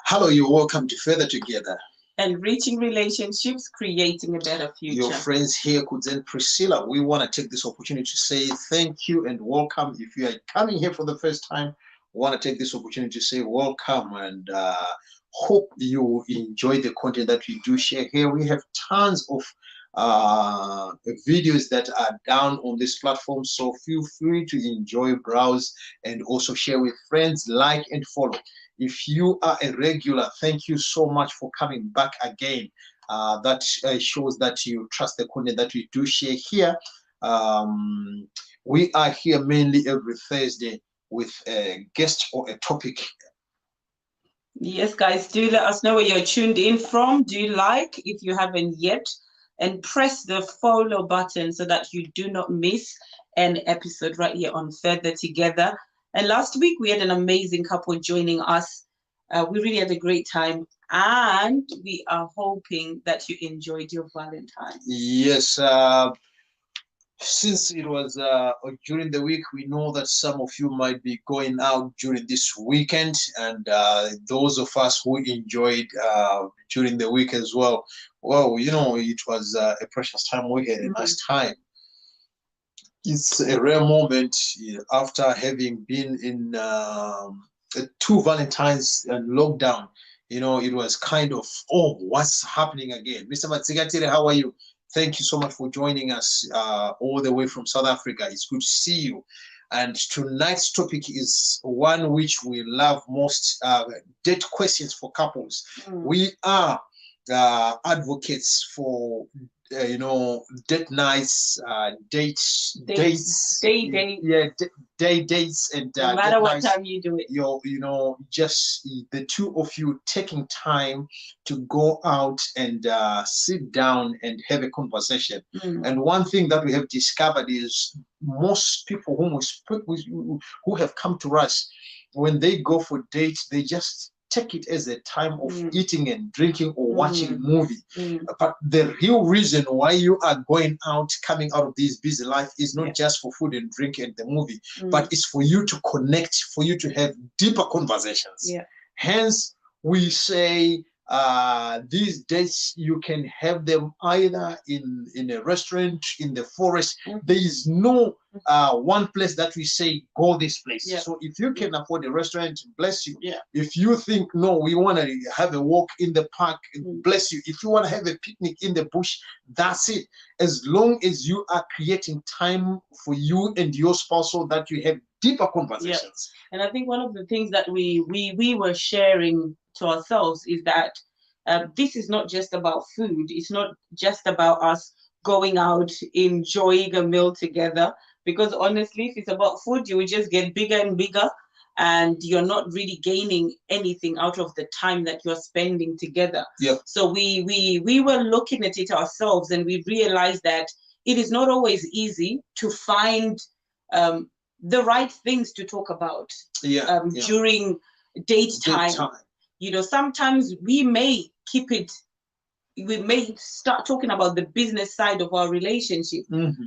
Hello, you're welcome to Further Together. Enriching relationships, creating a better future. Your friends here, Kuds and Priscilla, we want to take this opportunity to say thank you and welcome. If you are coming here for the first time, we want to take this opportunity to say welcome and hope you enjoy the content that we do share here. We have tons of videos that are down on this platform, so feel free to enjoy, browse, and also share with friends, like and follow. If you are a regular, thank you so much for coming back again. That shows that you trust the content that we do share here. We are here mainly every Thursday with a guest or a topic. Yes, guys, do let us know where you're tuned in from. Do like if you haven't yet, and press the follow button so that you do not miss an episode right here on Further Together. And last week we had an amazing couple joining us. We really had a great time, and we are hoping that you enjoyed your Valentine. Yes, since it was during the week, we know that some of you might be going out during this weekend, and those of us who enjoyed during the week as well. Well, you know, it was a precious time. We had a nice time. It's a rare moment after having been in 2 Valentines and lockdown. You know, it was kind of, oh, what's happening again? Mr. Matsigatire, how are you? Thank you so much for joining us all the way from South Africa. It's good to see you. And tonight's topic is one which we love most, date questions for couples. We are advocates for date nights, dates, dates, and no matter what time you do it. Just the two of you taking time to go out and sit down and have a conversation. And one thing that we have discovered is most people who have come to us, when they go for dates, they just take it as a time of eating and drinking or watching a movie. But the real reason why you are going out, coming out of this busy life, is not just for food and drink and the movie, but it's for you to connect, for you to have deeper conversations. Hence, we say these days you can have them either in a restaurant, in the forest. There is no one place that we say go this place. So if you can afford a restaurant, bless you. If you think no, we want to have a walk in the park, bless you. If you want to have a picnic in the bush, that's it. As long as you are creating time for you and your spouse so that you have deeper conversations. And I think one of the things that we were sharing to ourselves is that this is not just about food. It's not just about us going out, enjoying a meal together. Because honestly, if it's about food, you will just get bigger and bigger, and you're not really gaining anything out of the time that you're spending together. So we were looking at it ourselves, and we realized that it is not always easy to find the right things to talk about during date time. You know, sometimes we may start talking about the business side of our relationship.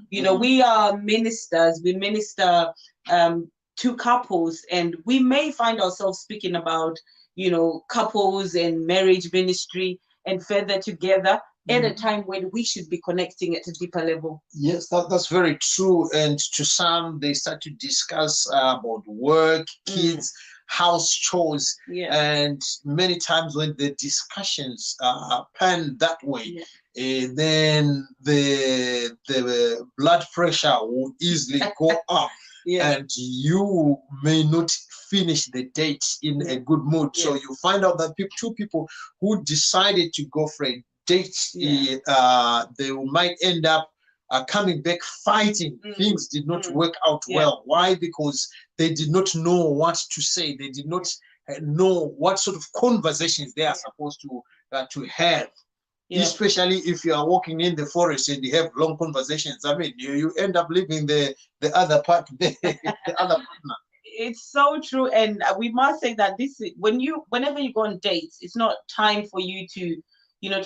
You know, we are ministers, we minister to couples, and we may find ourselves speaking about, you know, couples and marriage ministry and Further Together at a time when we should be connecting at a deeper level. Yes, that's very true. And to some, they start to discuss about work, kids, house chores, and many times when the discussions pan that way, then the blood pressure will easily go up, and you may not finish the date in a good mood. So you find out that two people who decided to go for a date, they might end up coming back fighting. Things did not work out well. Why? Because they did not know what to say. They did not know what sort of conversations they are supposed to have. Especially if you are walking in the forest and you have long conversations. I mean, you end up leaving the other part, the other partner. It's so true, and we must say that whenever you go on dates, it's not time for you to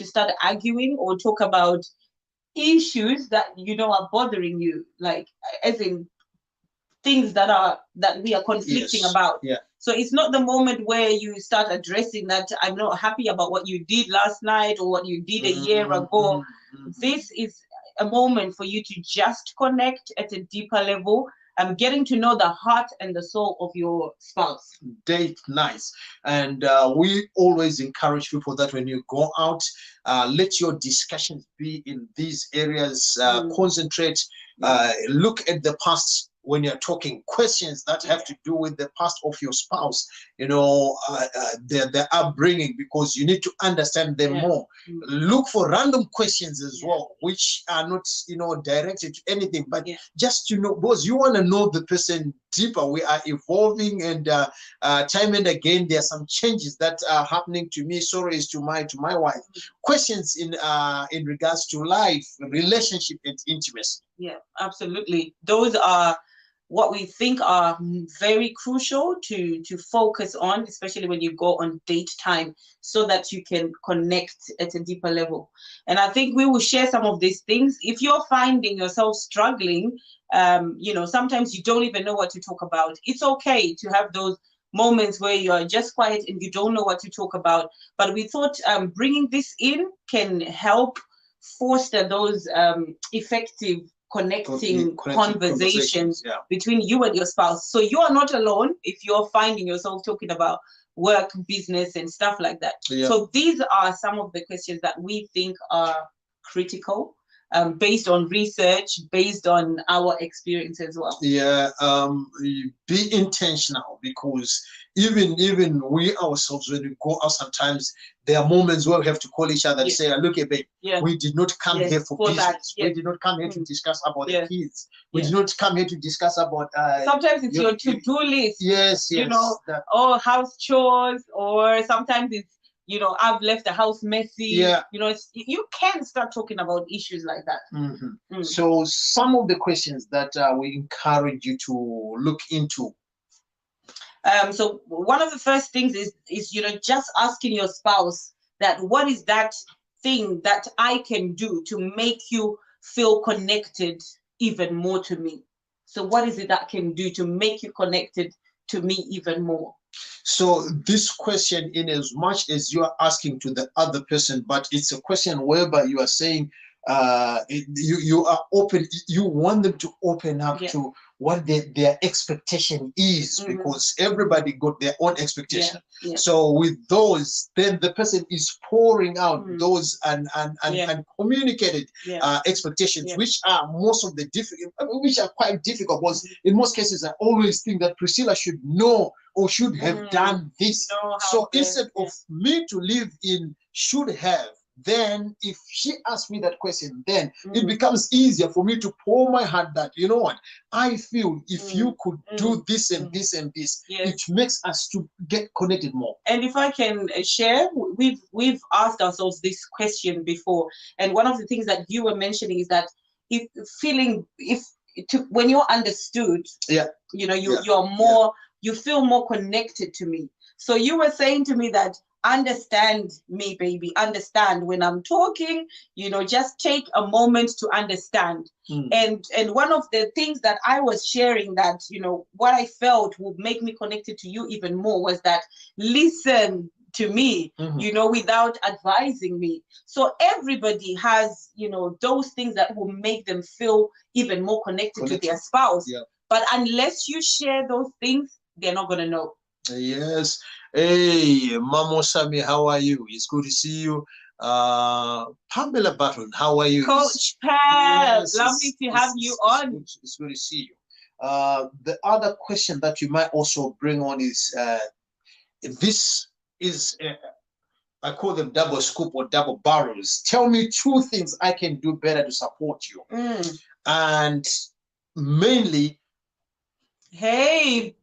start arguing or talk about issues that are bothering you, like as in things that we are conflicting about. So it's not the moment where you start addressing that I'm not happy about what you did last night or what you did a year ago. This is a moment for you to just connect at a deeper level, getting to know the heart and the soul of your spouse. Date nice. And we always encourage people that when you go out, let your discussions be in these areas. Concentrate, look at the past when you're talking, questions that have to do with the past of your spouse, you know, their upbringing, because you need to understand them more. Look for random questions as well, which are not, you know, directed to anything, but just to know, because you want to know the person deeper. We are evolving, and time and again there are some changes that are happening to me. Sorry, is to my wife. Questions in regards to life, relationship, and intimacy. Yeah, absolutely. Those are what we think are very crucial to focus on, especially when you go on date time, so that you can connect at a deeper level. And I think we will share some of these things. If you're finding yourself struggling, you know, sometimes you don't even know what to talk about. It's okay to have those moments where you're just quiet and you don't know what to talk about. But we thought bringing this in can help foster those effective connecting conversations between you and your spouse. So you are not alone if you're finding yourself talking about work, business, and stuff like that. So these are some of the questions that we think are critical, based on research, based on our experience as well. Be intentional, because even we ourselves, when we go out, sometimes there are moments where we have to call each other and say, look, babe, we did not come here for business. We did not come here to discuss about the kids. We did not come here to discuss about sometimes it's your to-do list. You know, or house chores, or sometimes it's, you know, I've left the house messy. You know, you can start talking about issues like that. So some of the questions that we encourage you to look into. So one of the first things is, you know, just asking your spouse that, what is that thing that I can do to make you feel connected even more to me? So what is it that I can do to make you connected to me even more? So this question, in as much as you are asking to the other person, but it's a question whereby you are saying you are open, you want them to open up to what their expectation is, because everybody got their own expectation. So with those, then the person is pouring out those and communicated expectations, which are most of the which are quite difficult, because in most cases I always think that Priscilla should know or should have done this. So instead of me to live in should have, then if she asks me that question, then it becomes easier for me to pour my heart that, you know what, I feel if you could do this and this and this, it makes us to get connected more. And if I can share, we've asked ourselves this question before, and one of the things that you were mentioning is that when you're understood, you know, you're more, you feel more connected to me. So you were saying to me that, understand me, baby, understand when I'm talking, you know, just take a moment to understand. And one of the things that I was sharing that, you know, what I felt would make me connected to you even more was that, listen to me, you know, without advising me. So everybody has, you know, those things that will make them feel even more connected to their spouse. But unless you share those things, they're not going to know. Yes. Hey, Mamo Sami, how are you? It's good to see you. Pamela Button, how are you? Coach Pam, lovely to have you on. It's good to see you. The other question that you might also bring on is, this is, I call them double scoop or double barrels. Tell me 2 things I can do better to support you. And mainly, hey,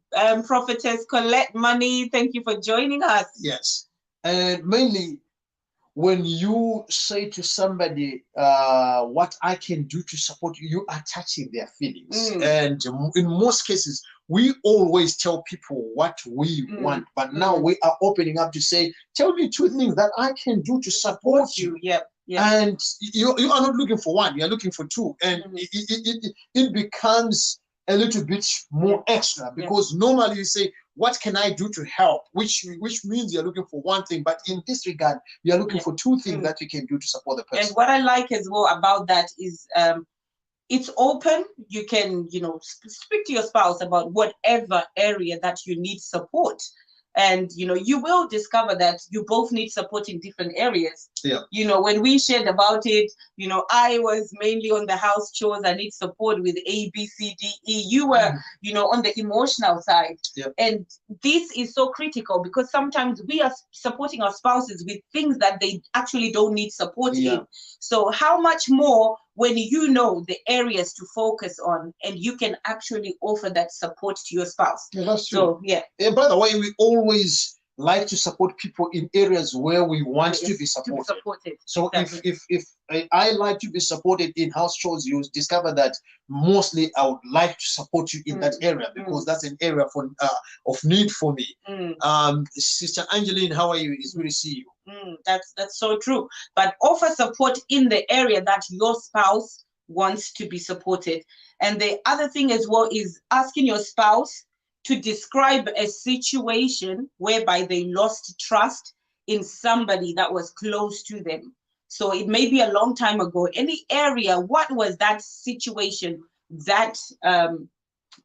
Prophetess Colette Money, thank you for joining us. Yes. And mainly, when you say to somebody, what I can do to support you, you are touching their feelings. And in most cases, we always tell people what we want, but now we are opening up to say, tell me 2 things that I can do to support you. And you are not looking for 1, you are looking for 2. And it becomes a little bit more extra, because normally you say, what can I do to help? Which means you're looking for one thing, but in this regard, you're looking for two things that you can do to support the person. And what I like as well about that is it's open. You can, speak to your spouse about whatever area that you need support. And, you will discover that you both need support in different areas. Yeah. When we shared about it, I was mainly on the house chores. I need support with A, B, C, D, E. You were, on the emotional side. Yeah. And this is so critical because sometimes we are supporting our spouses with things that they actually don't need support in. So how much more when you know the areas to focus on and you can actually offer that support to your spouse. Yeah, that's true. So, yeah. And by the way, we always like to support people in areas where we want to be supported. So exactly. if I like to be supported in house chores, you discover that mostly I would like to support you in that area, because that's an area of need for me. Sister Angeline, how are you? It's good to see you. That's so true. But offer support in the area that your spouse wants to be supported. And the other thing as well is asking your spouse to describe a situation whereby they lost trust in somebody that was close to them. So it may be a long time ago. Any area, what was that situation that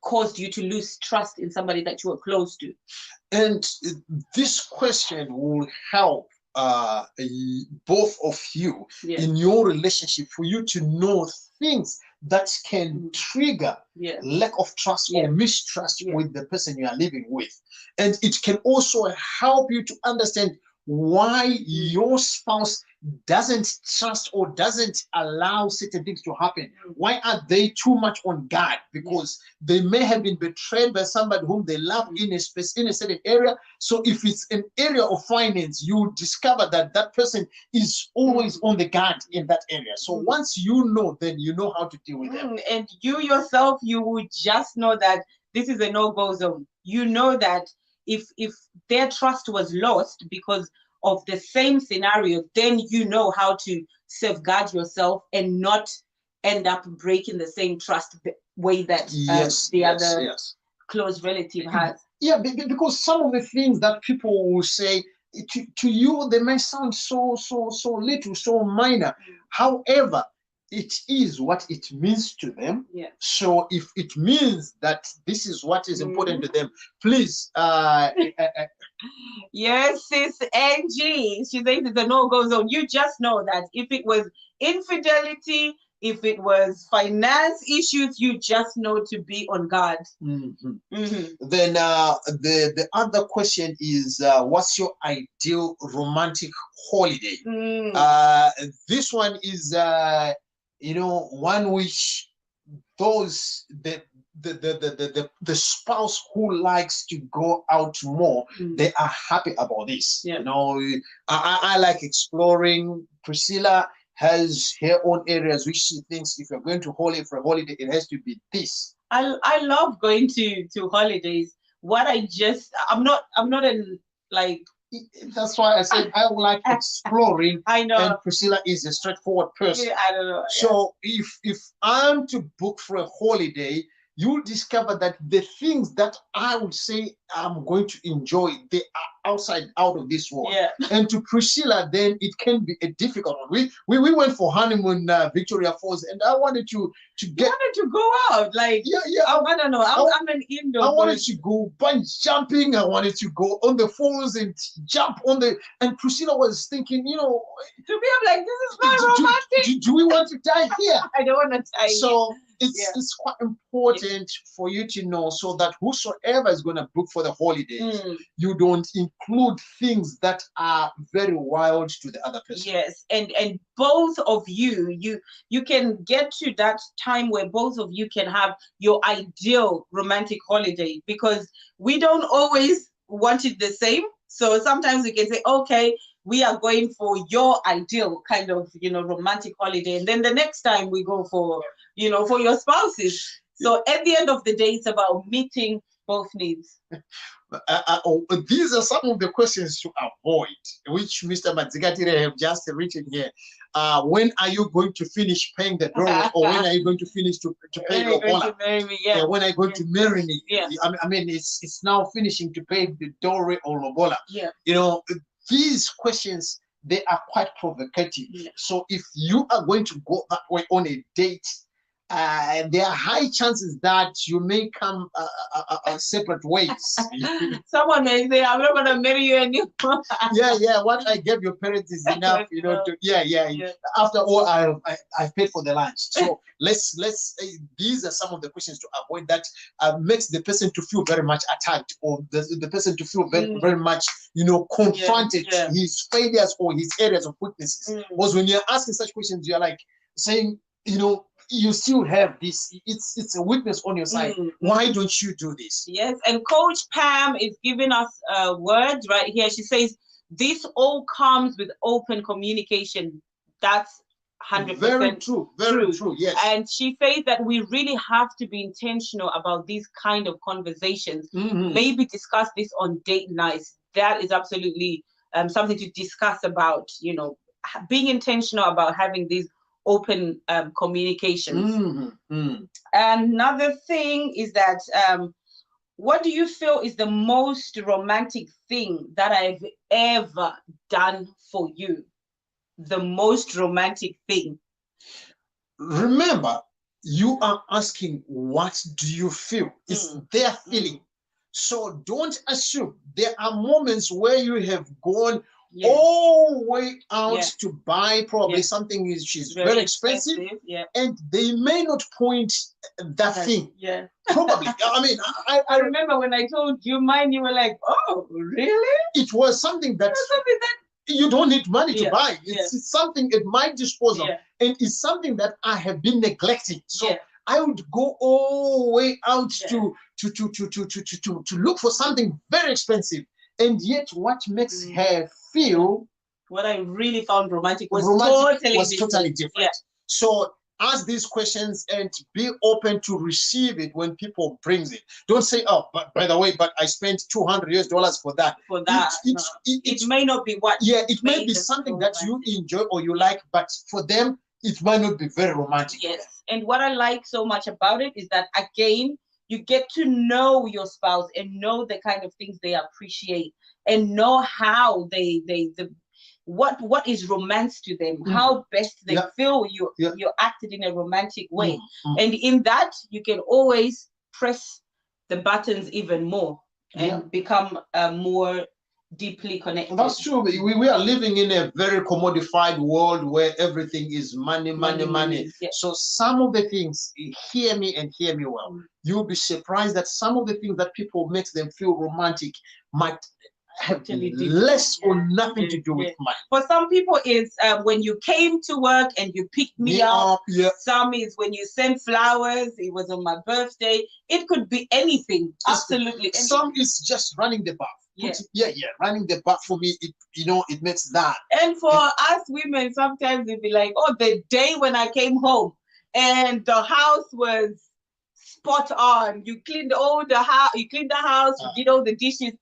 caused you to lose trust in somebody that you were close to? And this question will help both of you in your relationship, for you to know things that can trigger lack of trust or mistrust with the person you are living with. And it can also help you to understand why your spouse doesn't trust or doesn't allow certain things to happen. Why are they too much on guard? Because they may have been betrayed by somebody whom they love in a certain area. So if it's an area of finance, you discover that that person is always on the guard in that area. So once you know, then you know how to deal with them. And you yourself, you would just know that this is a no-go zone. You know that if their trust was lost because of the same scenario, then you know how to safeguard yourself and not end up breaking the same trust way that the other close relative has. Yeah, because some of the things that people will say to you, they may sound so little, so minor. However, it is what it means to them. So if it means that this is what is important to them, please. Yes, sis Angie. She says it's a no-go zone. You just know that if it was infidelity, if it was finance issues, you just know to be on guard. Then the other question is, what's your ideal romantic holiday? This one is one which those the spouse who likes to go out more, they are happy about this. I like exploring. Priscilla has her own areas which she thinks if you're going to for a holiday, it has to be this. I love going to holidays. I'm not like. That's why I said I would like exploring. I know. And Priscilla is a straightforward person. I don't know. So if I'm to book for a holiday, you'll discover that the things that I would say I'm going to enjoy, they are out of this world. And to Priscilla, then it can be a difficult one. We went for honeymoon Victoria Falls, and I wanted to get. You wanted to go out, like I don't know. I'm an indoor. I wanted to go bungee jumping. I wanted to go on the falls and jump on the. And Priscilla was thinking, to me, I'm like, this is not romantic. Do we want to die here? I don't want to die. So it's quite important for you to know, so that whosoever is going to book for the holidays, you don't include things that are very wild to the other person. Yes, and both of you can get to that time where both of you can have your ideal romantic holiday, because we don't always want it the same. So sometimes we can say, okay, we are going for your ideal kind of romantic holiday, and then the next time we go for for your spouses. So at the end of the day, it's about meeting both needs. These are some of the questions to avoid, which Mr. Madzigatire have just written here. When are you going to finish paying the doorway, or when are you going to finish to pay the lobola? Yeah. When are you going to marry me? Yeah. I mean, it's now finishing to pay the doorway or lobola. Yeah. You know, these questions, they are quite provocative. Yeah. So if you are going to go that way on a date, there are high chances that you may come separate ways. Someone may say, "I'm not going to marry you anymore." Yeah. What I gave your parents is enough, you know. Yeah. After all, I've paid for the lunch. So let's. These are some of the questions to avoid that makes the person to feel very much attacked, or the person to feel very much, you know, confronted his failures or his areas of weaknesses. Because when you're asking such questions, you're like saying, you know, you still have this, it's a weakness on your side. Why don't you do this? Yes, and Coach Pam is giving us a word right here. She says this all comes with open communication. That's 100% very true. Very true. Yes. And she says that we really have to be intentional about these kind of conversations. Maybe discuss this on date nights. That is absolutely something to discuss about, you know, being intentional about having these open communications. Another thing is that what do you feel is the most romantic thing that I've ever done for you? The most romantic thing. Remember, you are asking, what do you feel? It's their feeling. So don't assume. There are moments where you have gone all the way out to buy probably something which is very expensive, and they may not point that thing. Probably. I mean, I remember when I told you mine, you were like, "Oh, really?" It was something that you don't need money to buy. It's something at my disposal, and it's something that I have been neglecting. So I would go all the way out to look for something very expensive. And yet what makes her feel, what I really found romantic was totally different. So ask these questions and be open to receive it when people brings it. Don't say, "Oh, but by the way, but I spent $200 for that." It may not be what. It may be something that you enjoy or you like, but for them it might not be very romantic. Yes. And what I like so much about it is that, again, you get to know your spouse and know the kind of things they appreciate, and know how what is romance to them, how best they feel you acted in a romantic way. And in that, you can always press the buttons even more and become more deeply connected. That's true. We are living in a very commodified world where everything is money. So some of the things, hear me and hear me well, you'll be surprised that some of the things that people makes them feel romantic might have less or nothing to do with money. For some people, it's when you came to work and you picked me up. Some is when you sent flowers. It was on my birthday. It could be anything. Absolutely. Some is just running the bath. Running the bath for me, it makes that. And for us women, sometimes it'd be like, "Oh, the day when I came home and the house was spot on. You cleaned all the house. You cleaned the house. You did all the dishes."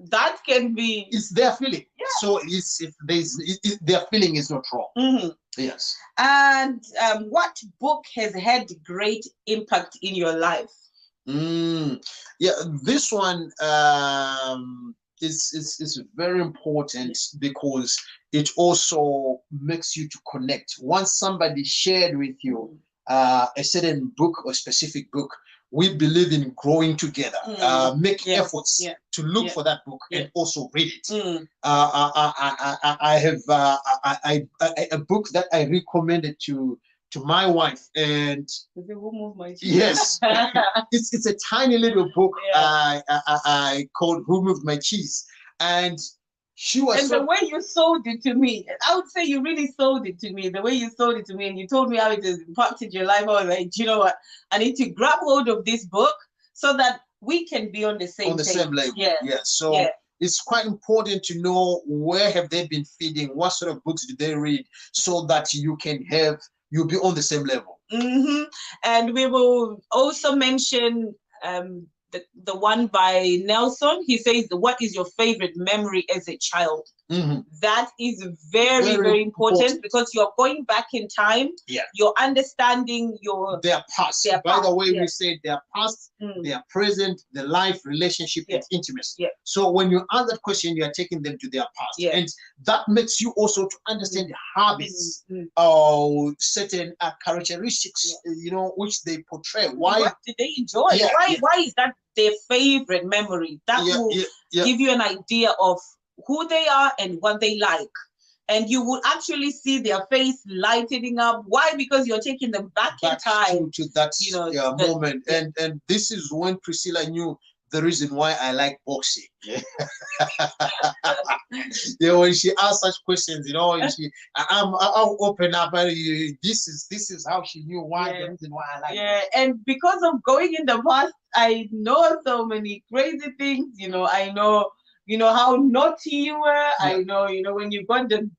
That can be. It's their feeling. So their feeling is not wrong. Yes. And what book has had great impact in your life? This one is very important because it also makes you to connect. Once somebody shared with you a certain book or specific book, we believe in growing together. Make efforts to look for that book and also read it. I have a book that I recommended to my wife, and yes, it's a tiny little book I called "Who Moved My Cheese," and she was. And the way you sold it to me, I would say you really sold it to me. The way you sold it to me, and you told me how it has impacted your life. I was like, you know what? I need to grab hold of this book so that we can be on the same same level. So it's quite important to know where have they been feeding, what sort of books did they read, so that you'll be on the same level. And we will also mention the one by Nelson. He says, what is your favorite memory as a child? That is very, very important, because you're going back in time. Yeah. You're understanding their past. By the way, we say their past, their present, the life, relationship, and intimacy. Yeah. So when you answer that question, you are taking them to their past. Yeah. And that makes you also to understand the habits or certain characteristics, which they portray. Why? What did they enjoy? Yeah, why is that their favorite memory? That will give you an idea of who they are and what they like. And you will actually see their face lightening up. Why? Because you're taking them back in time to that moment. And this is when Priscilla knew the reason why I like boxing. When she asks such questions, I'll open up. This is how she knew why the reason why I like. Yeah, and because of going in the past, I know so many crazy things. I know. How naughty you were. Yeah. I know, when you got the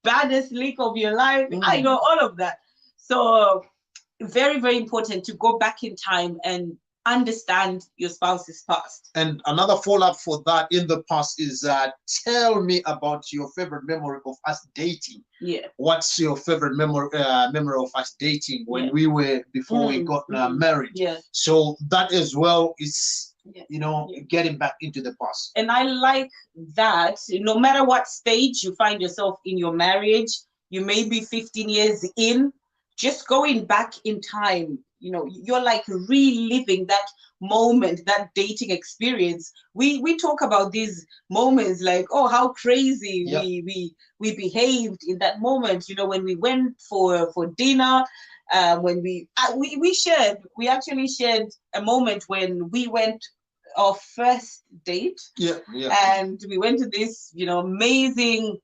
baddest lick of your life. I know all of that. So very, very important to go back in time and understand your spouse's past. And another follow-up for that in the past is tell me about your favorite memory of us dating. Yeah. What's your favorite memory of us dating when we were before we got married? Yeah. So that as well is getting back into the past. And I like that no matter what stage you find yourself in your marriage, you may be 15 years in, just going back in time, you're like reliving that moment, that dating experience. We talk about these moments like, oh, how crazy we behaved in that moment, when we went for dinner. When we actually shared a moment when we went our first date. And we went to this amazing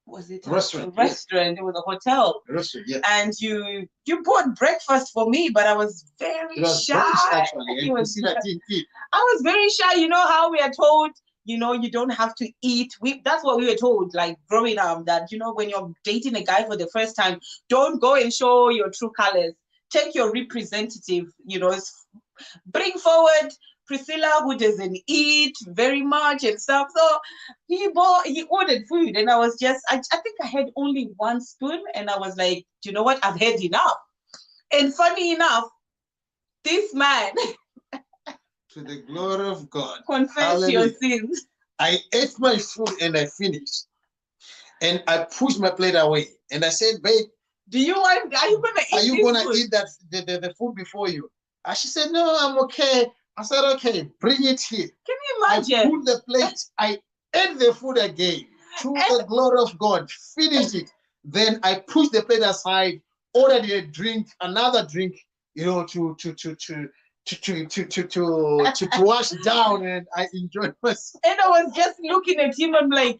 was it restaurant? A restaurant. It was a hotel. Restaurant, yeah. And you bought breakfast for me, but I was very shy. Actually. I was very shy. You know how we are told, you don't have to eat. That's what we were told, like growing up, that when you're dating a guy for the first time, don't go and show your true colors. Take your representative, bring forward Priscilla, who doesn't eat very much and stuff. So he ordered food, and I was I think I had only one spoon, and I was like, you know what? I've had enough. And funny enough, this man, to the glory of God, confess your sins. I ate my food and I finished, and I pushed my plate away, and I said, babe, are you gonna eat that the food before you? And she said, no, I'm okay. I said, okay, bring it here. Can you imagine? I put the plate, I ate the food again, to the glory of God, finished it. Then I pushed the plate aside, ordered a drink, another drink, to wash down, and I enjoyed myself. And I was just looking at him, I'm like,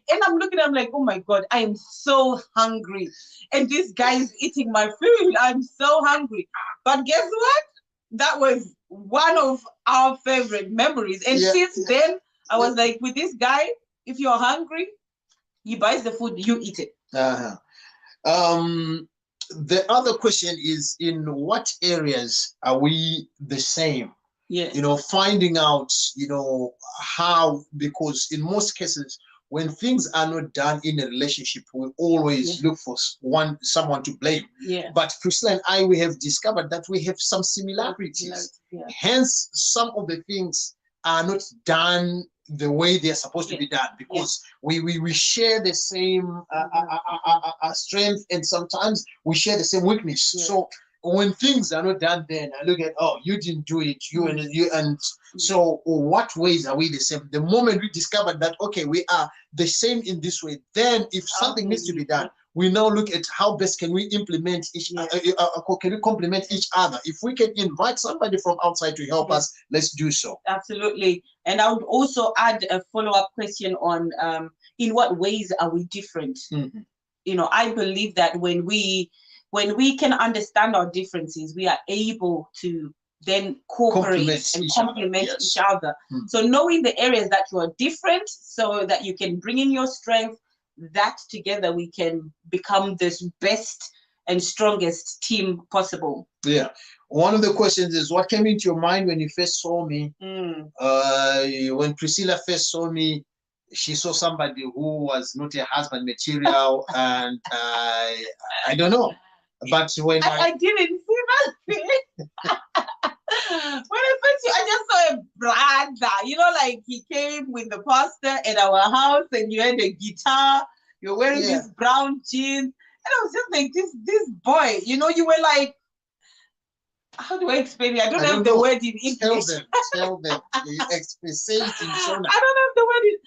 oh my God, I am so hungry. And this guy is eating my food. I'm so hungry. But guess what? That was one of our favorite memories. And since then, I was like, with this guy, if you're hungry, he buys the food, you eat it. The other question is, in what areas are we the same? Yes. Finding out, how, because in most cases, when things are not done in a relationship, we always look for someone to blame. Yeah. But Priscilla and I, we have discovered that we have some similarities. Yeah. Hence, some of the things are not done the way they're supposed to be done, because we share the same strength, and sometimes we share the same weakness. Yeah. So when things are not done, then I look at, oh, you didn't do it, and so what ways are we the same? The moment we discover that, okay, we are the same in this way, then if something needs to be done, we now look at how best can we implement can we complement each other. If we can invite somebody from outside to help us, let's do so. Absolutely. And I would also add a follow-up question on in what ways are we different? I believe that when we can understand our differences, we are able to then cooperate and complement each other. So knowing the areas that you are different, so that you can bring in your strength, that together we can become this best and strongest team possible. Yeah. One of the questions is, what came into your mind when you first saw me? When Priscilla first saw me, she saw somebody who was not a husband material, and I don't know. But when I didn't see that. When I first, I just saw a brother, like he came with the pastor at our house, and you had a guitar, you're wearing this brown jeans, and I was just like, this boy, you were like, how do I explain it? I don't have the word in English. Tell them. Say it in Shona. I don't have the word in,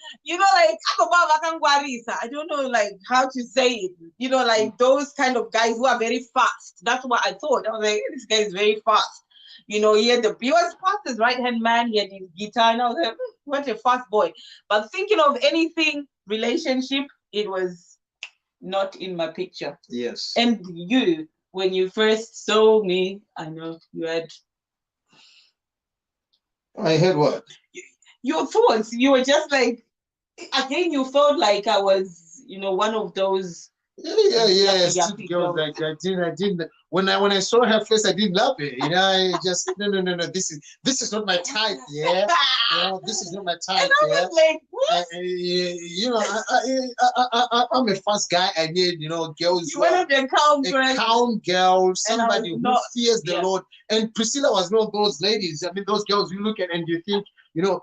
I don't know, like, how to say it. Like those kind of guys who are very fast. That's what I thought. I was like, this guy is very fast. He was fast as right-hand man. He had his guitar, and I was like, what a fast boy. But thinking of anything relationship, it was not in my picture. Yes. And you, when you first saw me, I know you had. I heard what? Your thoughts. You were just like, again, you felt like I was, one of those. Yeah. Girls, like I didn't. When I saw her face, I didn't love it. I just no. This is not my type. Yeah. This is not my type. And I was like, what? I'm a fast guy. I need, girls. You wanted a calm girl. A calm girl, somebody who fears the Lord. And Priscilla was one of those ladies. I mean, those girls you look at and you think, you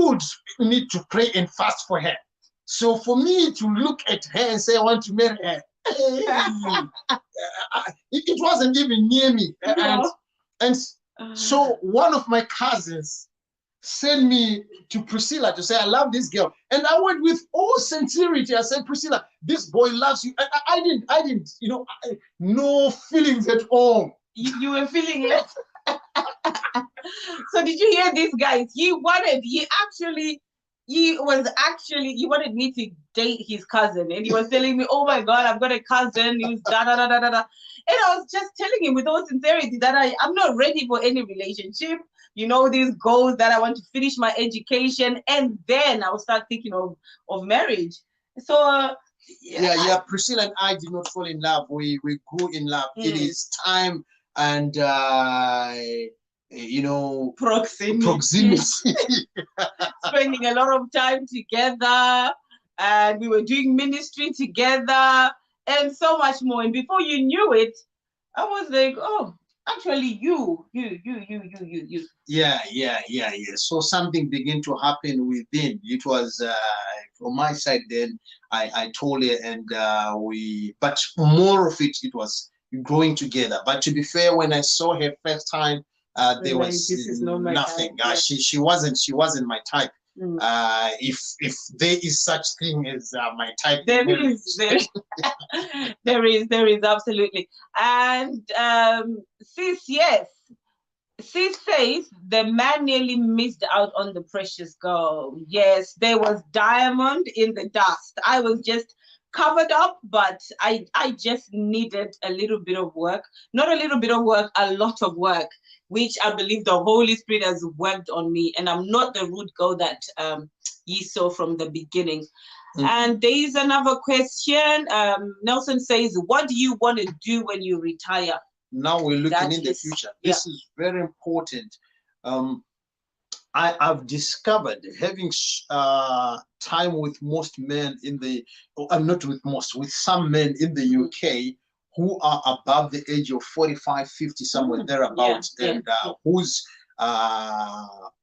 would need to pray and fast for her. So for me to look at her and say I want to marry her, it wasn't even near me. And so one of my cousins sent me to Priscilla to say, I love this girl. And I went with all sincerity. I said, Priscilla, this boy loves you. And I didn't, no feelings at all. You were feeling it. So did you hear this, guys? He wanted me to date his cousin, and he was telling me, oh my God, I've got a cousin who's da da da da da da. And I was just telling him with all sincerity that I'm not ready for any relationship. These goals that I want to finish my education, and then I'll start thinking of marriage. So Priscilla and I did not fall in love. We grew in love. It is time and proximity. Spending a lot of time together, and we were doing ministry together and so much more. And before you knew it, I was like, oh, actually you. Yeah. So something began to happen within. It was from my side then. I told her, and but more of it was growing together. But to be fair, when I saw her first time, there was nothing. She wasn't my type. If there is such thing as my type, there is absolutely. And sis says the man nearly missed out on the precious girl. Yes, there was diamond in the dust. I was just covered up, but I just needed a little bit of work. Not a little bit of work, a lot of work, which I believe the Holy Spirit has worked on me, and I'm not the rude girl that ye saw from the beginning. And there is another question. Nelson says, what do you want to do when you retire? Now we're looking in the future. This is very important. I've discovered having time with most men with some men in the UK who are above the age of 45, 50, somewhere thereabouts, and whose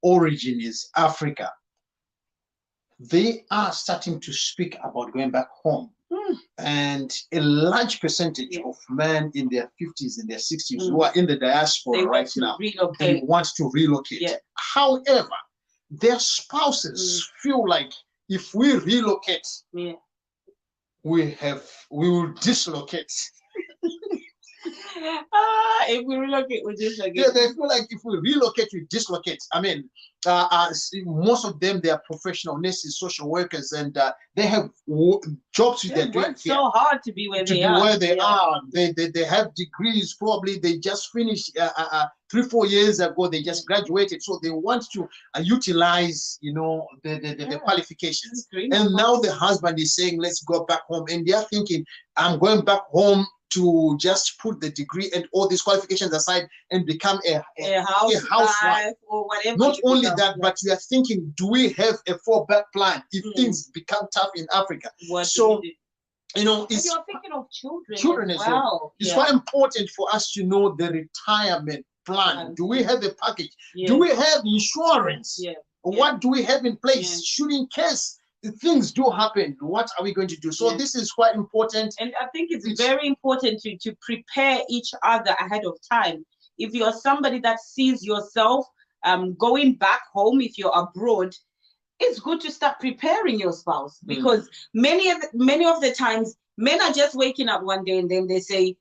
origin is Africa. They are starting to speak about going back home. And a large percentage of men in their 50s and their 60s who are in the diaspora right now, they want to relocate. However, their spouses feel like if we relocate, we will dislocate. If we relocate, we dislocate. Yeah, they feel like if we relocate, we dislocate. I mean, most of them, they are professional nurses, social workers, and they have jobs which they're doing here. So hard to be where they are. Where they are. They have degrees. Probably they just finished 3-4 years ago. They just graduated, so they want to utilize, you know, the qualifications. And now the husband is saying, "Let's go back home," and they are thinking, "I'm going back home to just put the degree and all these qualifications aside and become a housewife or whatever." Not only that, but we are thinking, do we have a fallback plan if things become tough in Africa? So, you know, you're thinking of children. Children as well. It's quite important for us to know the retirement plan. Do we have a package? Do we have insurance? What do we have in place? Should, in case things do happen, what are we going to do? So this is quite important. And I think it's very important to prepare each other ahead of time. If you're somebody that sees yourself going back home, if you're abroad, it's good to start preparing your spouse, because many of the times men are just waking up one day and then they say,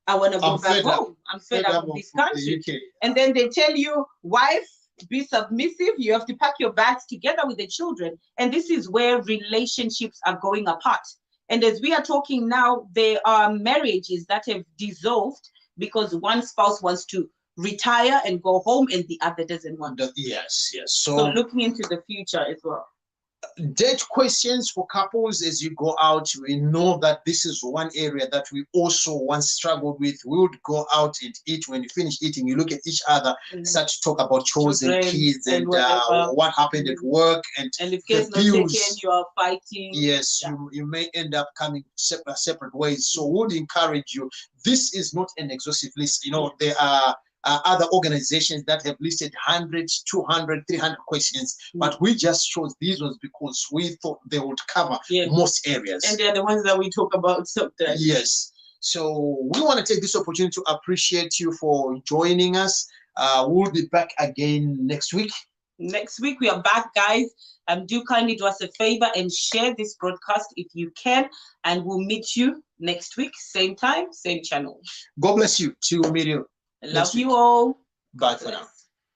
"I want to go back home. I'm fed up with this country." And then they tell you, "Wife, be submissive. You have to pack your bags together with the children." And this is where relationships are going apart. And as we are talking now, there are marriages that have dissolved because one spouse wants to retire and go home and the other doesn't want to. Yes. So looking into the future as well. Date questions for couples as you go out. We know that this is one area that we also once struggled with. We would go out and eat. When you finish eating, you look at each other, start to talk about chores and kids and what happened at work, and if kids not taken, you are fighting. Yes, you may end up coming separate ways. So we would encourage you. This is not an exhaustive list. You know, there are other organizations that have listed 100, 200, 300 questions, but we just chose these ones because we thought they would cover most areas. And they're the ones that we talk about sometimes. Yes. So we want to take this opportunity to appreciate you for joining us. We'll be back again next week. Next week we are back, guys. Do kindly do us a favor and share this broadcast if you can, and we'll meet you next week, same time, same channel. God bless you. To meet you. Love you all. Bye for now.